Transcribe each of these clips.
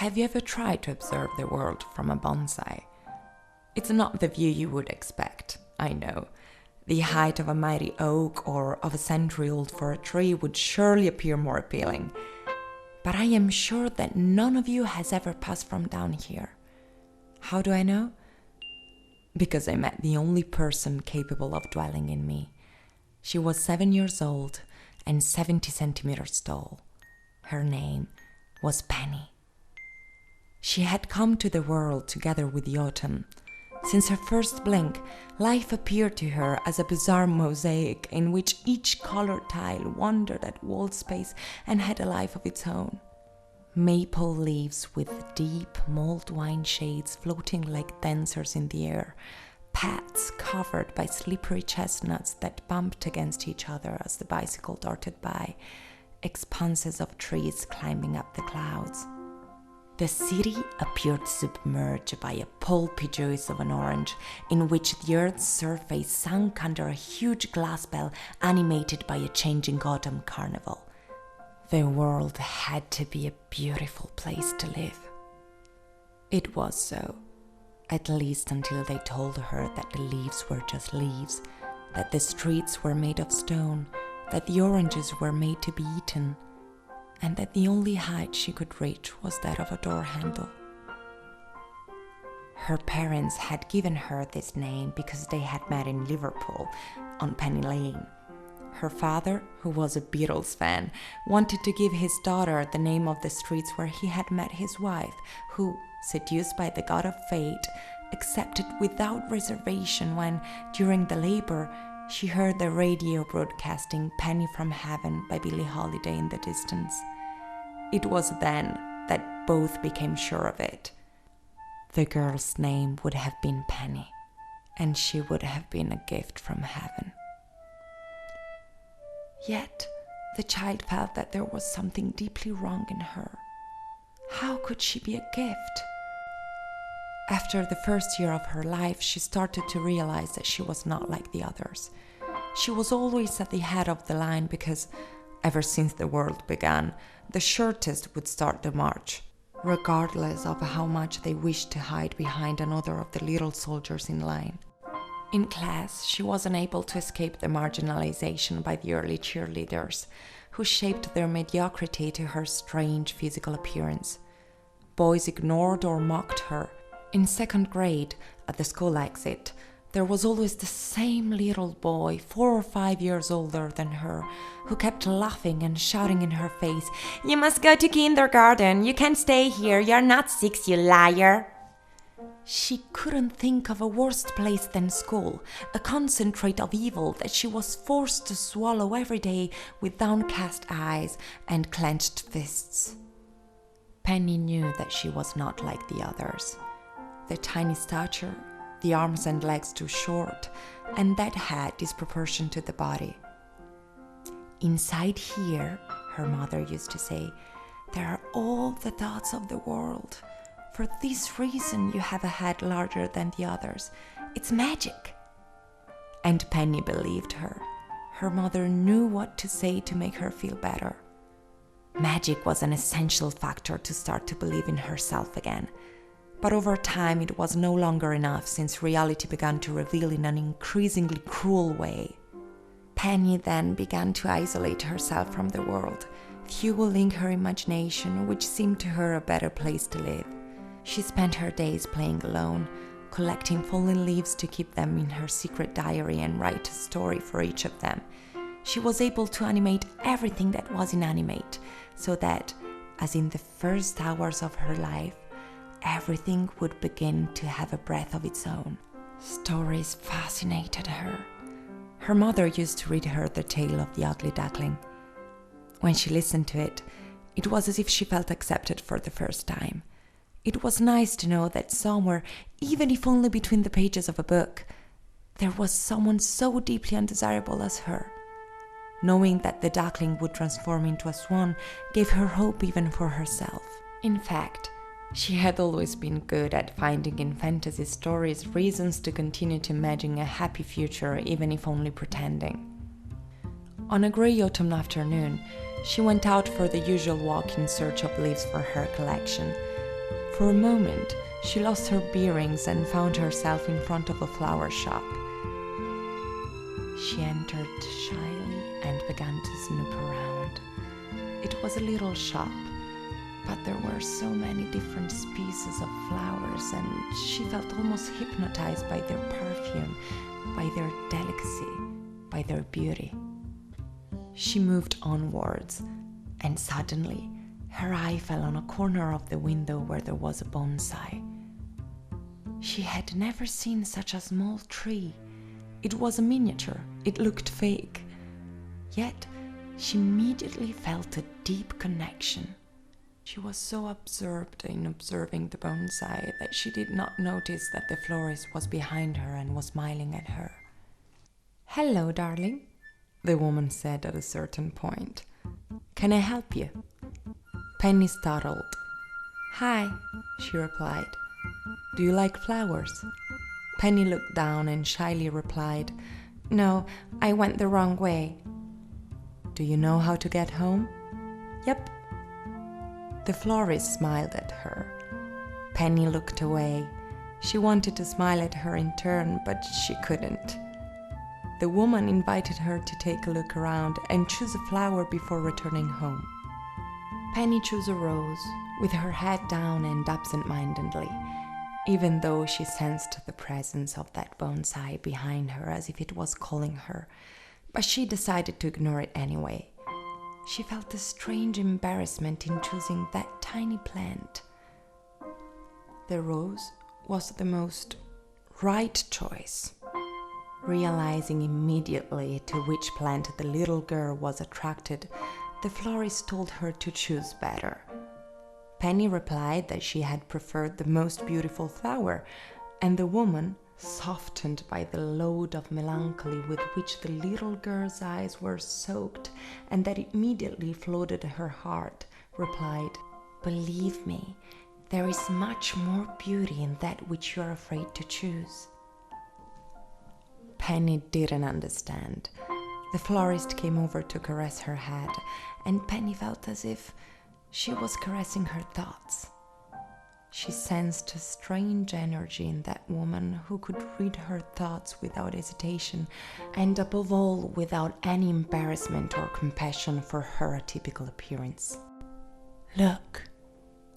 Have you ever tried to observe the world from a bonsai? It's not the view you would expect, I know. The height of a mighty oak or of a century-old fir tree would surely appear more appealing. But I am sure that none of you has ever passed from down here. How do I know? Because I met the only person capable of dwelling in me. She was 7 years old and 70 centimeters tall. Her name was Penny. She had come to the world together with the autumn. Since her first blink, life appeared to her as a bizarre mosaic in which each colored tile wandered at wall space and had a life of its own. Maple leaves with deep mulled wine shades floating like dancers in the air, paths covered by slippery chestnuts that bumped against each other as the bicycle darted by, expanses of trees climbing up the clouds. The city appeared submerged by a pulpy juice of an orange, in which the earth's surface sank under a huge glass bell animated by a changing autumn carnival. The world had to be a beautiful place to live. It was so, at least until they told her that the leaves were just leaves, that the streets were made of stone, that the oranges were made to be eaten, and that the only height she could reach was that of a door handle. Her parents had given her this name because they had met in Liverpool, on Penny Lane. Her father, who was a Beatles fan, wanted to give his daughter the name of the streets where he had met his wife, who, seduced by the god of fate, accepted without reservation when, during the labor, she heard the radio broadcasting Penny from Heaven by Billie Holiday in the distance. It was then that both became sure of it. The girl's name would have been Penny, and she would have been a gift from heaven. Yet, the child felt that there was something deeply wrong in her. How could she be a gift? After the first year of her life, she started to realize that she was not like the others. She was always at the head of the line because, ever since the world began, the shortest would start the march, regardless of how much they wished to hide behind another of the little soldiers in line. In class, she was unable to escape the marginalization by the early cheerleaders, who shaped their mediocrity to her strange physical appearance. Boys ignored or mocked her. In second grade, at the school exit, there was always the same little boy, 4 or 5 years older than her, who kept laughing and shouting in her face, "You must go to kindergarten, you can't stay here, you're not 6, you liar." She couldn't think of a worse place than school, a concentrate of evil that she was forced to swallow every day with downcast eyes and clenched fists. Penny knew that she was not like the others. The tiny stature, the arms and legs too short, and that head disproportioned to the body. "Inside here," her mother used to say, "there are all the thoughts of the world. For this reason you have a head larger than the others. It's magic." And Penny believed her. Her mother knew what to say to make her feel better. Magic was an essential factor to start to believe in herself again. But over time it was no longer enough, since reality began to reveal in an increasingly cruel way. Penny then began to isolate herself from the world, fueling her imagination, which seemed to her a better place to live. She spent her days playing alone, collecting fallen leaves to keep them in her secret diary and write a story for each of them. She was able to animate everything that was inanimate, so that, as in the first hours of her life, everything would begin to have a breath of its own. Stories fascinated her. Her mother used to read her the tale of the ugly duckling. When she listened to it, it was as if she felt accepted for the first time. It was nice to know that somewhere, even if only between the pages of a book, there was someone so deeply undesirable as her. Knowing that the duckling would transform into a swan gave her hope even for herself. In fact, she had always been good at finding in fantasy stories reasons to continue to imagine a happy future, even if only pretending. On a grey autumn afternoon, she went out for the usual walk in search of leaves for her collection, For a moment, she lost her bearings and found herself in front of a flower shop. She entered shyly and began to snoop around. It was a little shop, but there were so many different species of flowers, and she felt almost hypnotized by their perfume, by their delicacy, by their beauty. She moved onwards, and suddenly her eye fell on a corner of the window where there was a bonsai. She had never seen such a small tree. It was a miniature. It looked fake. Yet she immediately felt a deep connection. She was so absorbed in observing the bonsai that she did not notice that the florist was behind her and was smiling at her. "Hello, darling," the woman said at a certain point. "Can I help you?" Penny startled. "Hi," she replied. "Do you like flowers?" Penny looked down and shyly replied, "No, I went the wrong way." "Do you know how to get home?" "Yep." The florist smiled at her. Penny looked away. She wanted to smile at her in turn, but she couldn't. The woman invited her to take a look around and choose a flower before returning home. Penny chose a rose, with her head down and absent-mindedly, even though she sensed the presence of that bonsai behind her as if it was calling her, but she decided to ignore it anyway. She felt a strange embarrassment in choosing that tiny plant. The rose was the most right choice. Realizing immediately to which plant the little girl was attracted, the florist told her to choose better. Penny replied that she had preferred the most beautiful flower, and the woman, softened by the load of melancholy with which the little girl's eyes were soaked and that immediately flooded her heart, replied, "Believe me, there is much more beauty in that which you are afraid to choose." Penny didn't understand. The florist came over to caress her head, and Penny felt as if she was caressing her thoughts. She sensed a strange energy in that woman who could read her thoughts without hesitation, and above all, without any embarrassment or compassion for her atypical appearance. "Look,"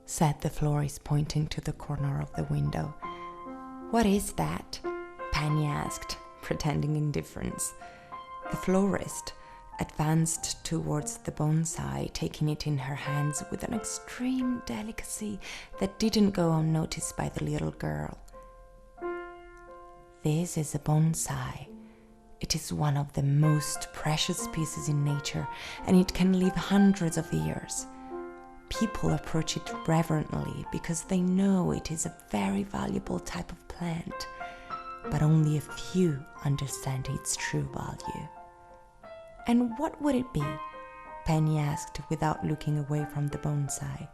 said the florist, pointing to the corner of the window. "What is that?" Penny asked, pretending indifference. The florist advanced towards the bonsai, taking it in her hands with an extreme delicacy that didn't go unnoticed by the little girl. "This is a bonsai. It is one of the most precious species in nature, and it can live hundreds of years. People approach it reverently because they know it is a very valuable type of plant, but only a few understand its true value." "And what would it be?" Penny asked without looking away from the bonsai.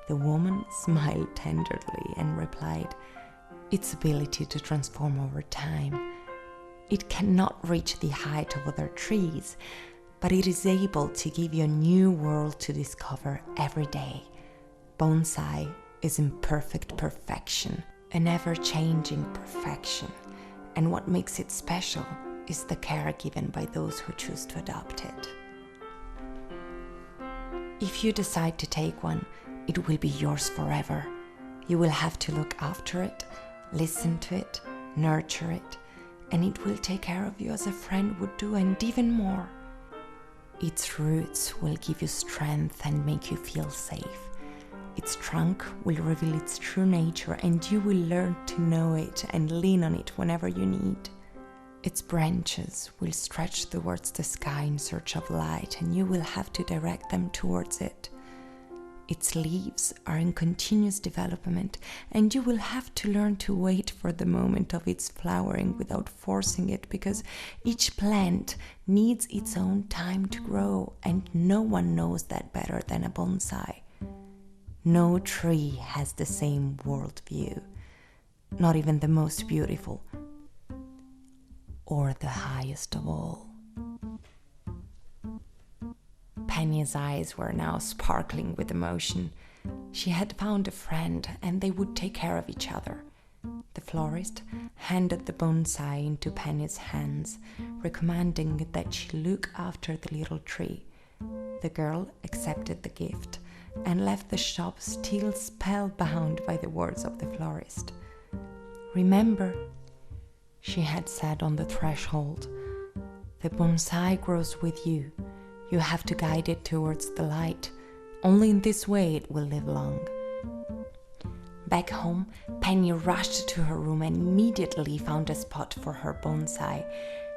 The woman smiled tenderly and replied, "Its ability to transform over time. It cannot reach the height of other trees, but it is able to give you a new world to discover every day. Bonsai is in perfect perfection, an ever-changing perfection, and what makes it special is the care given by those who choose to adopt it. If you decide to take one, it will be yours forever. You will have to look after it, listen to it, nurture it, and it will take care of you as a friend would do, and even more. Its roots will give you strength and make you feel safe. Its trunk will reveal its true nature, and you will learn to know it and lean on it whenever you need. Its branches will stretch towards the sky in search of light, and you will have to direct them towards it. Its leaves are in continuous development, and you will have to learn to wait for the moment of its flowering without forcing it, because each plant needs its own time to grow, and no one knows that better than a bonsai. No tree has the same worldview, not even the most beautiful, or the highest of all." Penny's eyes were now sparkling with emotion. She had found a friend and they would take care of each other. The florist handed the bonsai into Penny's hands, recommending that she look after the little tree. The girl accepted the gift and left the shop still spellbound by the words of the florist. "Remember," she had said on the threshold, "the bonsai grows with you. You have to guide it towards the light. Only in this way it will live long." Back home, Penny rushed to her room and immediately found a spot for her bonsai.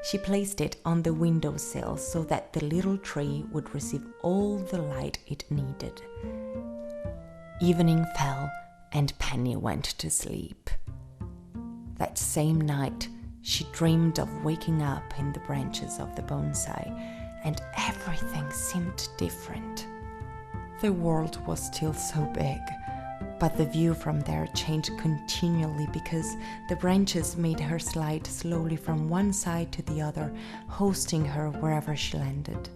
She placed it on the windowsill so that the little tree would receive all the light it needed. Evening fell and Penny went to sleep. That same night, she dreamed of waking up in the branches of the bonsai, and everything seemed different. The world was still so big, but the view from there changed continually because the branches made her slide slowly from one side to the other, hosting her wherever she landed.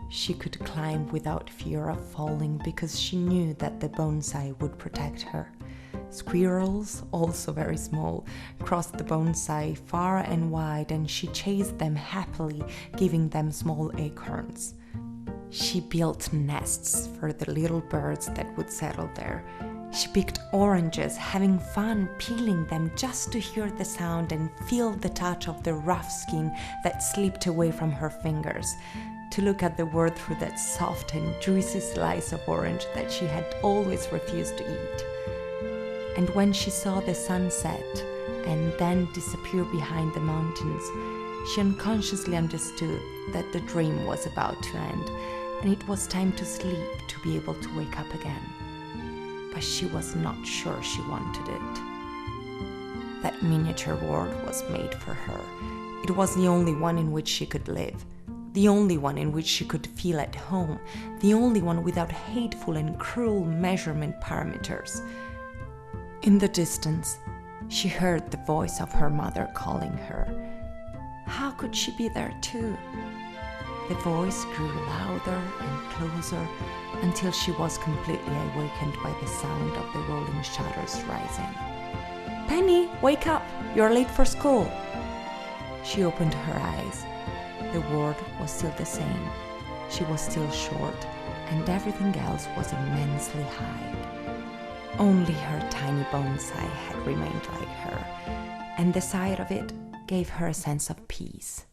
She could climb without fear of falling because she knew that the bonsai would protect her. Squirrels, also very small, crossed the bonsai far and wide, and she chased them happily, giving them small acorns. She built nests for the little birds that would settle there. She picked oranges, having fun peeling them just to hear the sound and feel the touch of the rough skin that slipped away from her fingers, to look at the world through that soft and juicy slice of orange that she had always refused to eat. And when she saw the sun set and then disappear behind the mountains, she unconsciously understood that the dream was about to end and it was time to sleep to be able to wake up again. But she was not sure she wanted it. That miniature world was made for her. It was the only one in which she could live, the only one in which she could feel at home, the only one without hateful and cruel measurement parameters. In the distance, she heard the voice of her mother calling her. How could she be there too? The voice grew louder and closer until she was completely awakened by the sound of the rolling shutters rising. "Penny, wake up! You're late for school!" She opened her eyes. The world was still the same. She was still short, and everything else was immensely high. Only her tiny bonsai had remained like her, and the sight of it gave her a sense of peace.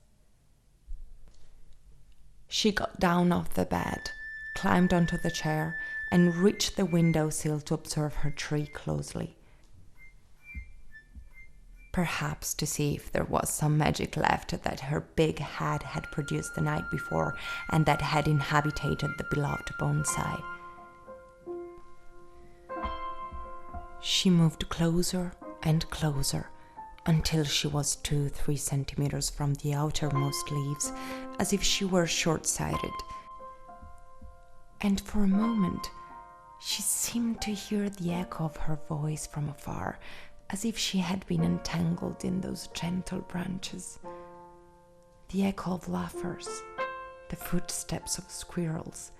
She got down off the bed, climbed onto the chair, and reached the windowsill to observe her tree closely. Perhaps to see if there was some magic left that her big head had produced the night before and that had inhabited the beloved bonsai. She moved closer and closer until she was 2-3 centimeters from the outermost leaves, as if she were short-sighted. And for a moment, she seemed to hear the echo of her voice from afar, as if she had been entangled in those gentle branches. The echo of laughers, the footsteps of squirrels,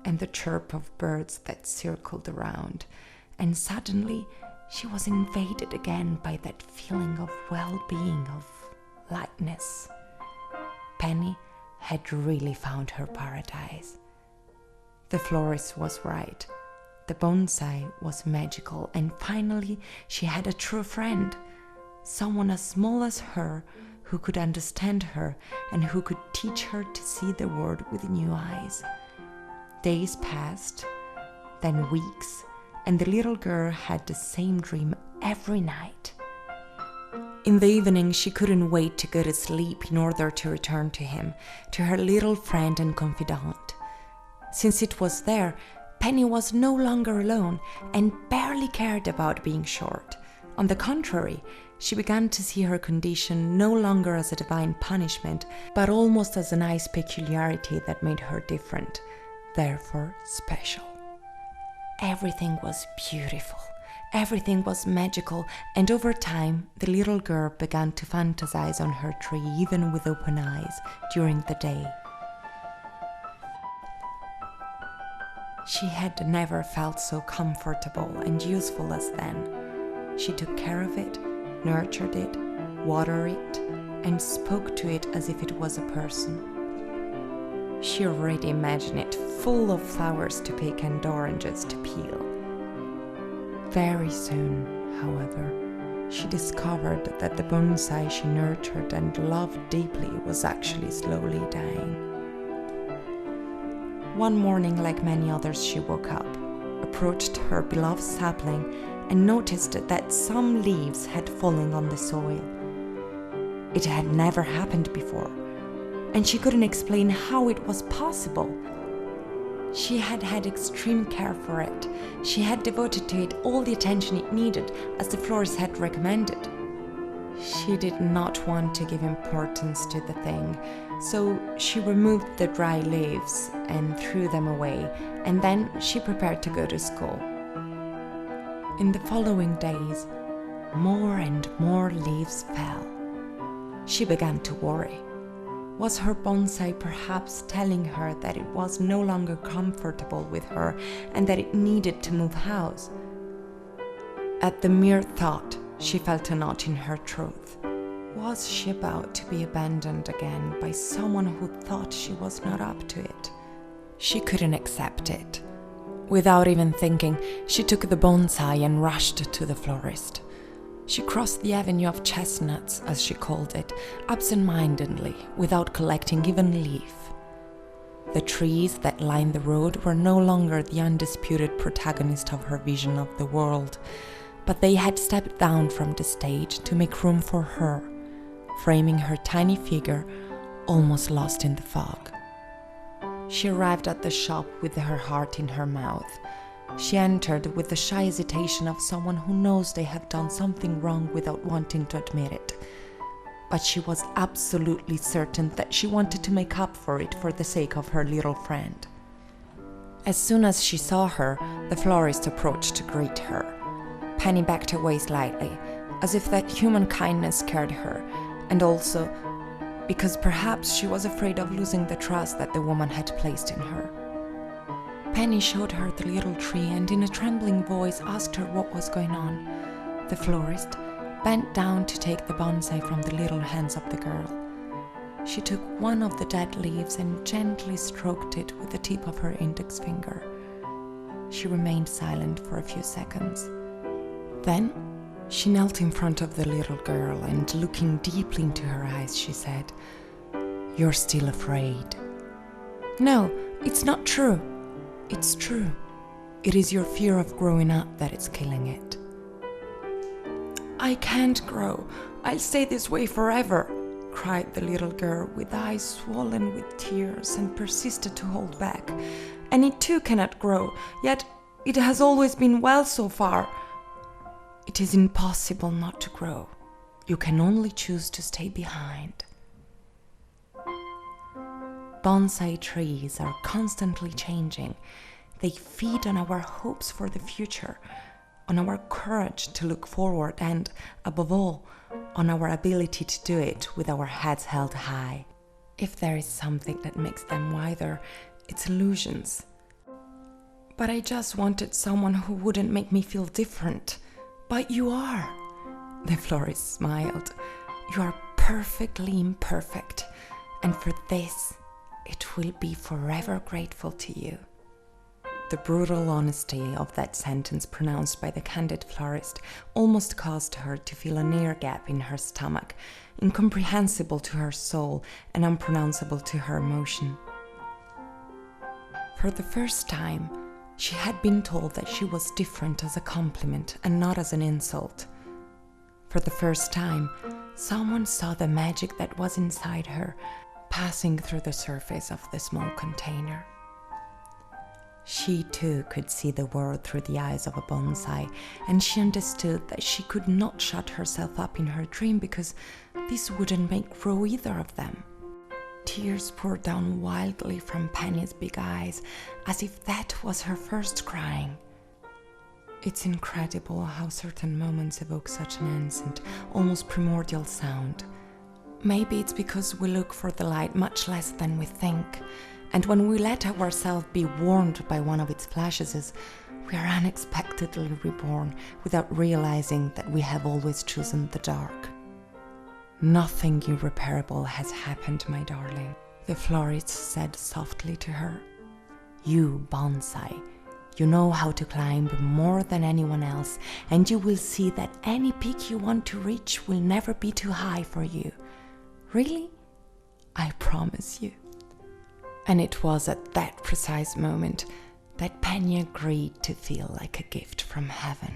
and the chirp of birds that circled around, and suddenly she was invaded again by that feeling of well-being, of lightness. Penny had really found her paradise. The florist was right. The bonsai was magical, and finally she had a true friend, someone as small as her who could understand her and who could teach her to see the world with new eyes. Days passed, then weeks, and the little girl had the same dream every night. In the evening, she couldn't wait to go to sleep in order to return to him, to her little friend and confidant. Since it was there, Penny was no longer alone and barely cared about being short. On the contrary, she began to see her condition no longer as a divine punishment, but almost as a nice peculiarity that made her different, therefore special. Everything was beautiful, everything was magical, and over time, the little girl began to fantasize on her tree even with open eyes during the day. She had never felt so comfortable and useful as then. She took care of it, nurtured it, watered it, and spoke to it as if it was a person. She already imagined it full of flowers to pick and oranges to peel. Very soon, however, she discovered that the bonsai she nurtured and loved deeply was actually slowly dying. One morning, like many others, she woke up, approached her beloved sapling, and noticed that some leaves had fallen on the soil. It had never happened before, and she couldn't explain how it was possible. She had had extreme care for it. She had devoted to it all the attention it needed, as the florist had recommended. She did not want to give importance to the thing, so she removed the dry leaves and threw them away, and then she prepared to go to school. In the following days, more and more leaves fell. She began to worry. Was her bonsai perhaps telling her that it was no longer comfortable with her and that it needed to move house? At the mere thought, she felt a knot in her throat. Was she about to be abandoned again by someone who thought she was not up to it? She couldn't accept it. Without even thinking, she took the bonsai and rushed to the florist. She crossed the avenue of chestnuts, as she called it, absent-mindedly, without collecting even a leaf. The trees that lined the road were no longer the undisputed protagonist of her vision of the world, but they had stepped down from the stage to make room for her, framing her tiny figure, almost lost in the fog. She arrived at the shop with her heart in her mouth. She entered with the shy hesitation of someone who knows they have done something wrong without wanting to admit it. But she was absolutely certain that she wanted to make up for it for the sake of her little friend. As soon as she saw her, the florist approached to greet her. Penny backed away slightly, as if that human kindness scared her, and also because perhaps she was afraid of losing the trust that the woman had placed in her. Penny showed her the little tree and in a trembling voice asked her what was going on. The florist bent down to take the bonsai from the little hands of the girl. She took one of the dead leaves and gently stroked it with the tip of her index finger. She remained silent for a few seconds. Then she knelt in front of the little girl and looking deeply into her eyes, she said, "You're still afraid." "No, it's not true." "It's true. It is your fear of growing up that is killing it." "I can't grow. I'll stay this way forever," cried the little girl with eyes swollen with tears and persisted to hold back. "And it too cannot grow, yet it has always been well so far." "It is impossible not to grow. You can only choose to stay behind." Bonsai trees are constantly changing. They feed on our hopes for the future, on our courage to look forward and, above all, on our ability to do it with our heads held high. If there is something that makes them wider, it's illusions. "But I just wanted someone who wouldn't make me feel different." "But you are." The florist smiled. "You are perfectly imperfect, and for this, it will be forever grateful to you." The brutal honesty of that sentence pronounced by the candid florist almost caused her to feel an air gap in her stomach, incomprehensible to her soul and unpronounceable to her emotion. For the first time, she had been told that she was different as a compliment and not as an insult. For the first time, someone saw the magic that was inside her, passing through the surface of the small container. She too could see the world through the eyes of a bonsai, and she understood that she could not shut herself up in her dream because this wouldn't make grow either of them. Tears poured down wildly from Penny's big eyes, as if that was her first crying. It's incredible how certain moments evoke such an ancient, almost primordial sound. Maybe it's because we look for the light much less than we think. And when we let ourselves be warmed by one of its flashes, we are unexpectedly reborn without realizing that we have always chosen the dark. Nothing irreparable has happened, my darling, the florist said softly to her. You, Bonsai, you know how to climb more than anyone else, and you will see that any peak you want to reach will never be too high for you. Really? I promise you. And it was at that precise moment that Penny agreed to feel like a gift from heaven.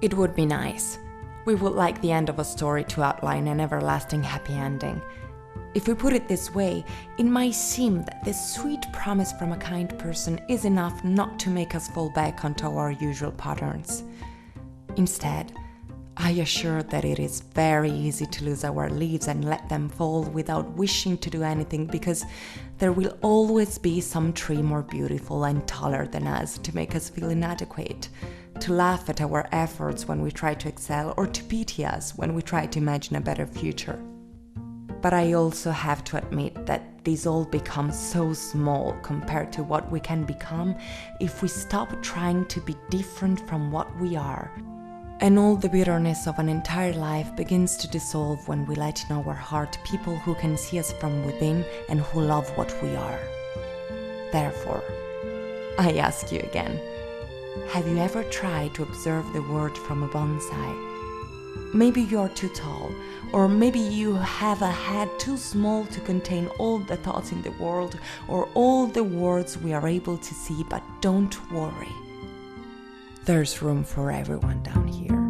It would be nice. We would like the end of a story to outline an everlasting happy ending. If we put it this way, it might seem that this sweet promise from a kind person is enough not to make us fall back onto our usual patterns. Instead, I assure that it is very easy to lose our leaves and let them fall without wishing to do anything, because there will always be some tree more beautiful and taller than us to make us feel inadequate, to laugh at our efforts when we try to excel, or to pity us when we try to imagine a better future. But I also have to admit that these all become so small compared to what we can become if we stop trying to be different from what we are. And all the bitterness of an entire life begins to dissolve when we let in our heart people who can see us from within and who love what we are. Therefore, I ask you again, have you ever tried to observe the world from a bonsai? Maybe you're too tall, or maybe you have a head too small to contain all the thoughts in the world or all the words we are able to see, but don't worry. There's room for everyone down here.